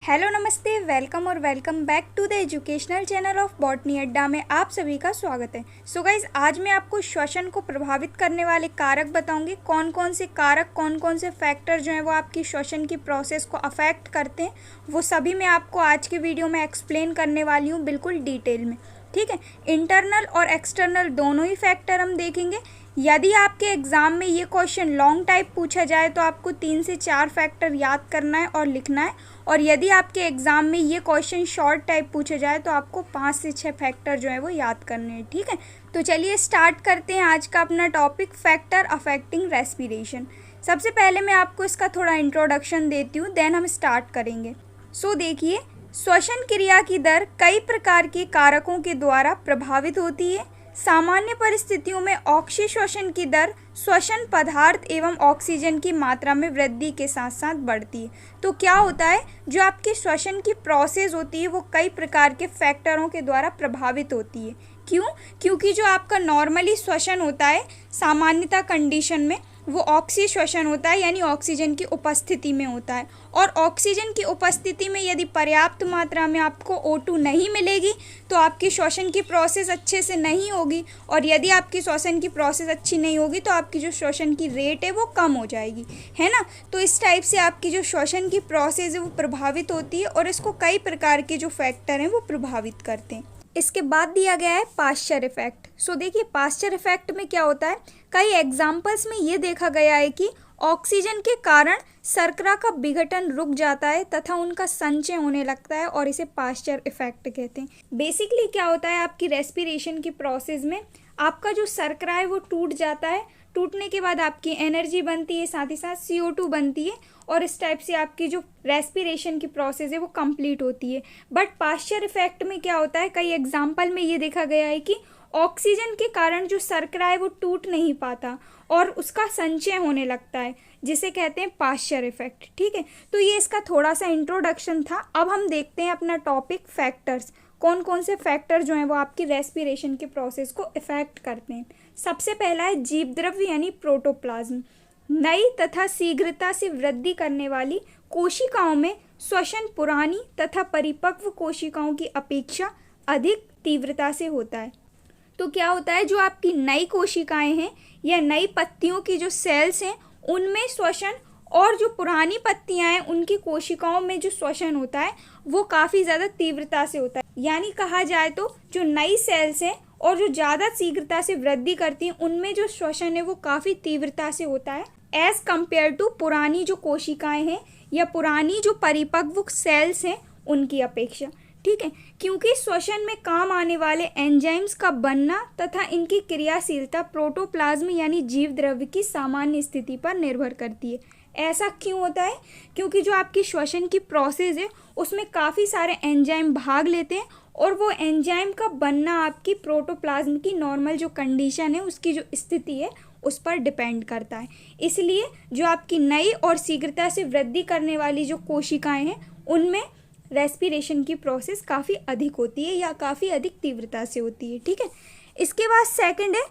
Hello नमस्ते, welcome और welcome back to the educational channel of botany Adda में आप सभी का स्वागत है। सो गाइज, आज मैं आपको श्वसन को प्रभावित करने वाले कारक बताऊंगी। कौन कौन से कारक, कौन कौन से फैक्टर जो हैं वो आपकी श्वसन की प्रोसेस को अफेक्ट करते हैं, वो सभी मैं आपको आज के वीडियो में एक्सप्लेन करने वाली हूँ बिल्कुल डिटेल में। ठीक है, इंटरनल और एक्सटर्नल दोनों ही फैक्टर हम देखेंगे। यदि आपके एग्ज़ाम में ये क्वेश्चन लॉन्ग टाइप पूछा जाए तो आपको 3 से 4 फैक्टर याद करना है और लिखना है, और यदि आपके एग्ज़ाम में ये क्वेश्चन शॉर्ट टाइप पूछे जाए तो आपको 5 से 6 फैक्टर जो है वो याद करने हैं। ठीक है, तो चलिए स्टार्ट करते हैं आज का अपना टॉपिक, फैक्टर अफेक्टिंग रेस्पिरेशन। सबसे पहले मैं आपको इसका थोड़ा इंट्रोडक्शन देती हूँ, देन हम स्टार्ट करेंगे। सो देखिए, श्वसन क्रिया की दर कई प्रकार के कारकों के द्वारा प्रभावित होती है। सामान्य परिस्थितियों में ऑक्सीश्वसन की दर श्वसन पदार्थ एवं ऑक्सीजन की मात्रा में वृद्धि के साथ साथ बढ़ती है। तो क्या होता है, जो आपकी श्वसन की प्रोसेस होती है वो कई प्रकार के फैक्टरों के द्वारा प्रभावित होती है। क्यों? क्योंकि जो आपका नॉर्मली श्वसन होता है सामान्यता कंडीशन में, वो ऑक्सीश्वसन होता है, यानी ऑक्सीजन की उपस्थिति में होता है। और ऑक्सीजन की उपस्थिति में यदि पर्याप्त मात्रा में आपको O2 नहीं मिलेगी तो आपकी श्वसन की प्रोसेस अच्छे से नहीं होगी, और यदि आपकी श्वसन की प्रोसेस अच्छी नहीं होगी तो आपकी जो श्वसन की रेट है वो कम हो जाएगी, है ना। तो इस टाइप से आपकी जो श्वसन की प्रोसेस है वो प्रभावित होती है, और इसको कई प्रकार के जो फैक्टर हैं वो प्रभावित करते हैं। इसके बाद दिया गया है पाश्चर इफेक्ट। सो देखिए, पाश्चर इफेक्ट में क्या होता है, कई एग्जाम्पल्स में ये देखा गया है कि ऑक्सीजन के कारण शर्करा का विघटन रुक जाता है तथा उनका संचय होने लगता है, और इसे पाश्चर इफेक्ट कहते हैं। बेसिकली क्या होता है, आपकी रेस्पिरेशन की प्रोसेस में आपका जो शर्करा है वो टूट जाता है। टूटने के बाद आपकी एनर्जी बनती है, साथ ही साथ CO2 बनती है, और इस टाइप से आपकी जो रेस्पिरेशन की प्रोसेस है वो कंप्लीट होती है। बट पाश्चर इफेक्ट में क्या होता है, कई एग्जाम्पल में ये देखा गया है कि ऑक्सीजन के कारण जो शर्करा है वो टूट नहीं पाता और उसका संचय होने लगता है, जिसे कहते हैं पाश्चर इफेक्ट। ठीक है, तो ये इसका थोड़ा सा इंट्रोडक्शन था। अब हम देखते हैं अपना टॉपिक, फैक्टर्स। कौन कौन से फैक्टर जो हैं वो आपकी रेस्पिरेशन के प्रोसेस को इफेक्ट करते हैं। सबसे पहला है जीवद्रव्य यानी प्रोटोप्लाज्म। नई तथा शीघ्रता से वृद्धि करने वाली कोशिकाओं में श्वसन पुरानी तथा परिपक्व कोशिकाओं की अपेक्षा अधिक तीव्रता से होता है। तो क्या होता है, जो आपकी नई कोशिकाएं हैं या नई पत्तियों की जो सेल्स हैं उनमें श्वसन, और जो पुरानी पत्तियां हैं उनकी कोशिकाओं में जो श्वसन होता है वो काफ़ी ज़्यादा तीव्रता से होता है। यानी कहा जाए तो जो नई सेल्स हैं और जो ज़्यादा शीघ्रता से वृद्धि करती हैं उनमें जो श्वसन है वो काफ़ी तीव्रता से होता है, एज़ कम्पेयर टू पुरानी जो कोशिकाएं हैं या पुरानी जो परिपक्व सेल्स हैं उनकी अपेक्षा। ठीक है, क्योंकि श्वसन में काम आने वाले एंजाइम्स का बनना तथा इनकी क्रियाशीलता प्रोटोप्लाज्म यानी जीव द्रव्य की सामान्य स्थिति पर निर्भर करती है। ऐसा क्यों होता है? क्योंकि जो आपकी श्वसन की प्रोसेस है उसमें काफ़ी सारे एंजाइम भाग लेते हैं, और वो एंजाइम का बनना आपकी प्रोटोप्लाज्म की नॉर्मल जो कंडीशन है उसकी जो स्थिति है उस पर डिपेंड करता है। इसलिए जो आपकी नई और शीघ्रता से वृद्धि करने वाली जो कोशिकाएं हैं उनमें रेस्पिरेशन की प्रोसेस काफ़ी अधिक होती है या काफ़ी अधिक तीव्रता से होती है। ठीक है, इसके बाद सेकंड है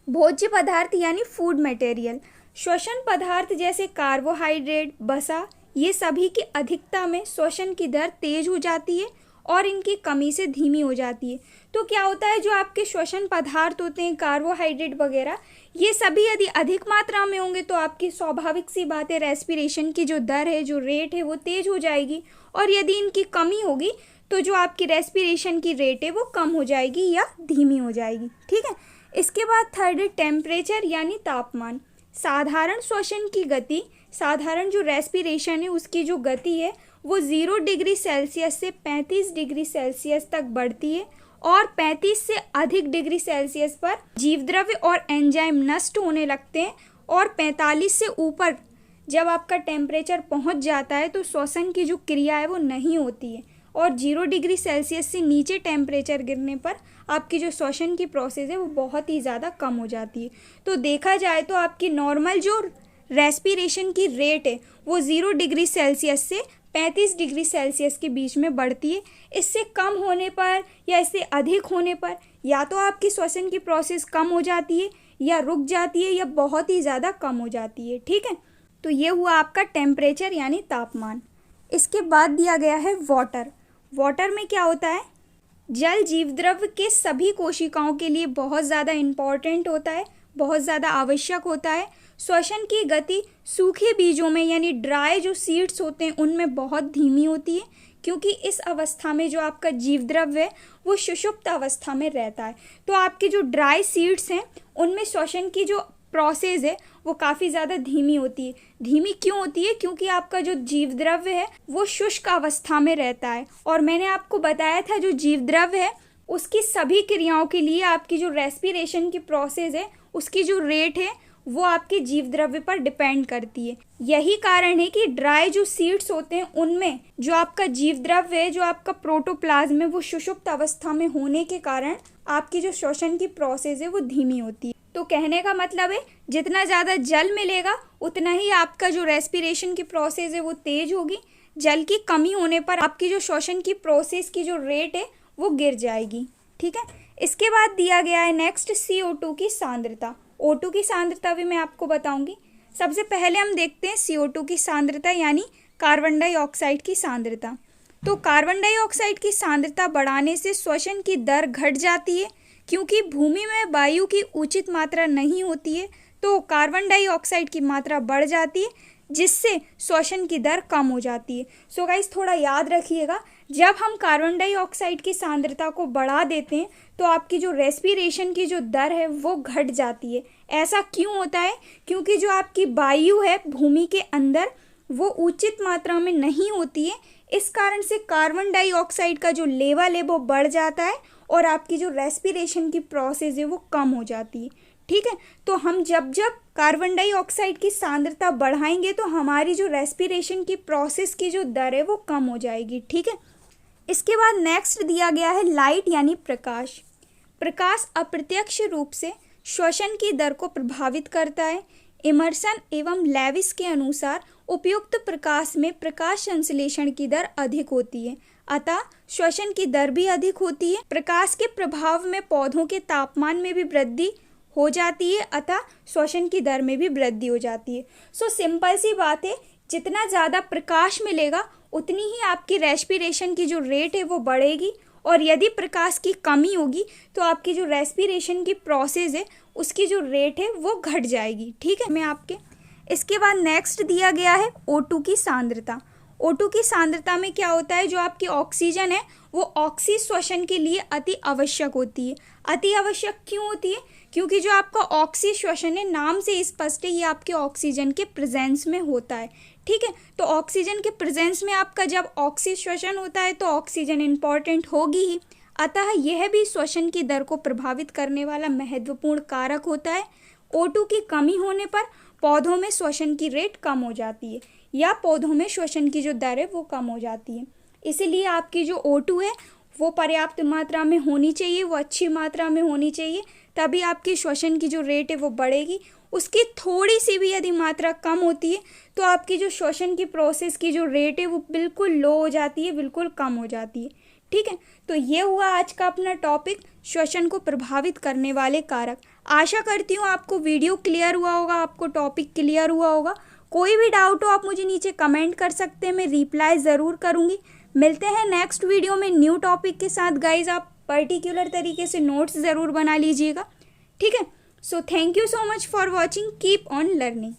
भोज्य पदार्थ यानी फूड मटेरियल। श्वसन पदार्थ जैसे कार्बोहाइड्रेट, वसा, ये सभी की अधिकता में श्वसन की दर तेज हो जाती है और इनकी कमी से धीमी हो जाती है। तो क्या होता है, जो आपके श्वसन पदार्थ होते हैं कार्बोहाइड्रेट वगैरह, ये सभी यदि अधिक मात्रा में होंगे तो आपकी स्वाभाविक सी बात है रेस्पिरेशन की जो दर है, जो रेट है वो तेज हो जाएगी, और यदि इनकी कमी होगी तो जो आपकी रेस्पिरेशन की रेट है वो कम हो जाएगी या धीमी हो जाएगी। ठीक है, इसके बाद थर्ड है टेम्परेचर यानी तापमान। साधारण श्वसन की गति, साधारण जो रेस्पिरेशन है उसकी जो गति है वो 0 डिग्री सेल्सियस से 35 डिग्री सेल्सियस तक बढ़ती है, और 35 से अधिक डिग्री सेल्सियस पर जीवद्रव्य और एंजाइम नष्ट होने लगते हैं, और 45 से ऊपर जब आपका टेम्परेचर पहुंच जाता है तो श्वसन की जो क्रिया है वो नहीं होती है, और 0 डिग्री सेल्सियस से नीचे टेम्परेचर गिरने पर आपकी जो श्वसन की प्रोसेस है वो बहुत ही ज़्यादा कम हो जाती है। तो देखा जाए तो आपकी नॉर्मल जो रेस्पिरेशन की रेट है वो 0 डिग्री सेल्सियस से 35 डिग्री सेल्सियस के बीच में बढ़ती है। इससे कम होने पर या इससे अधिक होने पर या तो आपकी श्वसन की प्रोसेस कम हो जाती है, या रुक जाती है, या बहुत ही ज़्यादा कम हो जाती है। ठीक है, तो ये हुआ आपका टेम्परेचर यानी तापमान। इसके बाद दिया गया है वाटर। वाटर में क्या होता है? जल जीव द्रव्य के सभी कोशिकाओं के लिए बहुत ज़्यादा इम्पॉर्टेंट होता है, बहुत ज़्यादा आवश्यक होता है। श्वसन की गति सूखे बीजों में यानी ड्राई जो सीड्स होते हैं उनमें बहुत धीमी होती है, क्योंकि इस अवस्था में जो आपका जीव द्रव्य है वो सुषुप्त अवस्था में रहता है। तो आपके जो ड्राई सीड्स हैं उनमें श्वसन की जो प्रोसेस है वो काफ़ी ज़्यादा धीमी होती है। धीमी क्यों होती है? क्योंकि आपका जो जीव द्रव्य है वो शुष्क अवस्था में रहता है। और मैंने आपको बताया था जो जीव द्रव्य है उसकी सभी क्रियाओं के लिए आपकी जो रेस्पिरेशन की प्रोसेस है उसकी जो रेट है वो आपके जीव द्रव्य पर डिपेंड करती है। यही कारण है कि ड्राई जो सीड्स होते हैं उनमें जो आपका जीव द्रव्य है, जो आपका प्रोटोप्लाज्म है, वो सुषुप्त अवस्था में होने के कारण आपकी जो श्वसन की प्रोसेस है वो धीमी होती है। तो कहने का मतलब है जितना ज़्यादा जल मिलेगा उतना ही आपका जो रेस्पिरेशन की प्रोसेस है वो तेज होगी। जल की कमी होने पर आपकी जो श्वसन की प्रोसेस की जो रेट है वो गिर जाएगी। ठीक है, इसके बाद दिया गया है नेक्स्ट CO2 की सांद्रता। O2 की सांद्रता भी मैं आपको बताऊंगी। सबसे पहले हम देखते हैं CO2 की सांद्रता यानी कार्बन डाइऑक्साइड की सांद्रता। तो कार्बन डाइऑक्साइड की सांद्रता बढ़ाने से श्वसन की दर घट जाती है, क्योंकि भूमि में वायु की उचित मात्रा नहीं होती है तो कार्बन डाइऑक्साइड की मात्रा बढ़ जाती है, जिससे श्वसन की दर कम हो जाती है। सो गाइस थोड़ा याद रखिएगा, जब हम कार्बन डाइऑक्साइड की सांद्रता को बढ़ा देते हैं तो आपकी जो रेस्पिरेशन की जो दर है वो घट जाती है। ऐसा क्यों होता है? क्योंकि जो आपकी वायु है भूमि के अंदर वो उचित मात्रा में नहीं होती है। इस कारण से कार्बन डाइऑक्साइड का जो लेवल है वो बढ़ जाता है और आपकी जो रेस्पिरेशन की प्रोसेस है वो कम हो जाती है। ठीक है, तो हम जब जब कार्बन डाइऑक्साइड की सांद्रता बढ़ाएंगे तो हमारी जो रेस्पिरेशन की प्रोसेस की जो दर है वो कम हो जाएगी। ठीक है, इसके बाद नेक्स्ट दिया गया है लाइट यानी प्रकाश। प्रकाश अप्रत्यक्ष रूप से श्वसन की दर को प्रभावित करता है। इमर्सन एवं लेविस के अनुसार उपयुक्त प्रकाश में प्रकाश संश्लेषण की दर अधिक होती है, अतः श्वसन की दर भी अधिक होती है। प्रकाश के प्रभाव में पौधों के तापमान में भी वृद्धि हो जाती है, अतः श्वसन की दर में भी वृद्धि हो जाती है। सो सिंपल सी बात है, जितना ज़्यादा प्रकाश मिलेगा उतनी ही आपकी रेस्पिरेशन की जो रेट है वो बढ़ेगी, और यदि प्रकाश की कमी होगी तो आपकी जो रेस्पिरेशन की प्रोसेस है उसकी जो रेट है वो घट जाएगी। ठीक है, मैं आपके इसके बाद नेक्स्ट दिया गया है O2 की सांद्रता। O2 की सांद्रता में क्या होता है? जो आपकी ऑक्सीजन है वो ऑक्सी श्वसन के लिए अति आवश्यक होती है। अति आवश्यक क्यों होती है? क्योंकि जो आपका ऑक्सी श्वसन है नाम से स्पष्ट है ये आपके ऑक्सीजन के प्रेजेंस में होता है। ठीक है, तो ऑक्सीजन के प्रेजेंस में आपका जब ऑक्सी श्वसन होता है तो ऑक्सीजन इम्पॉर्टेंट होगी ही, अतः यह भी श्वसन की दर को प्रभावित करने वाला महत्वपूर्ण कारक होता है। O2 की कमी होने पर पौधों में श्वसन की रेट कम हो जाती है या पौधों में श्वसन की जो दर है वो कम हो जाती है। इसीलिए आपकी जो O2 है वो पर्याप्त मात्रा में होनी चाहिए, वो अच्छी मात्रा में होनी चाहिए, तभी आपकी श्वसन की जो रेट है वो बढ़ेगी। उसकी थोड़ी सी भी यदि मात्रा कम होती है तो आपकी जो श्वसन की प्रोसेस की जो रेट है वो बिल्कुल लो हो जाती है, बिल्कुल कम हो जाती है। ठीक है, तो ये हुआ आज का अपना टॉपिक, श्वसन को प्रभावित करने वाले कारक। आशा करती हूँ आपको वीडियो क्लियर हुआ होगा, आपको टॉपिक क्लियर हुआ होगा। कोई भी डाउट हो आप मुझे नीचे कमेंट कर सकते हैं, मैं रिप्लाई ज़रूर करूँगी। मिलते हैं नेक्स्ट वीडियो में न्यू टॉपिक के साथ। गाइज आप पर्टिकुलर तरीके से नोट्स ज़रूर बना लीजिएगा। ठीक है, so thank you so much for watching, keep on learning.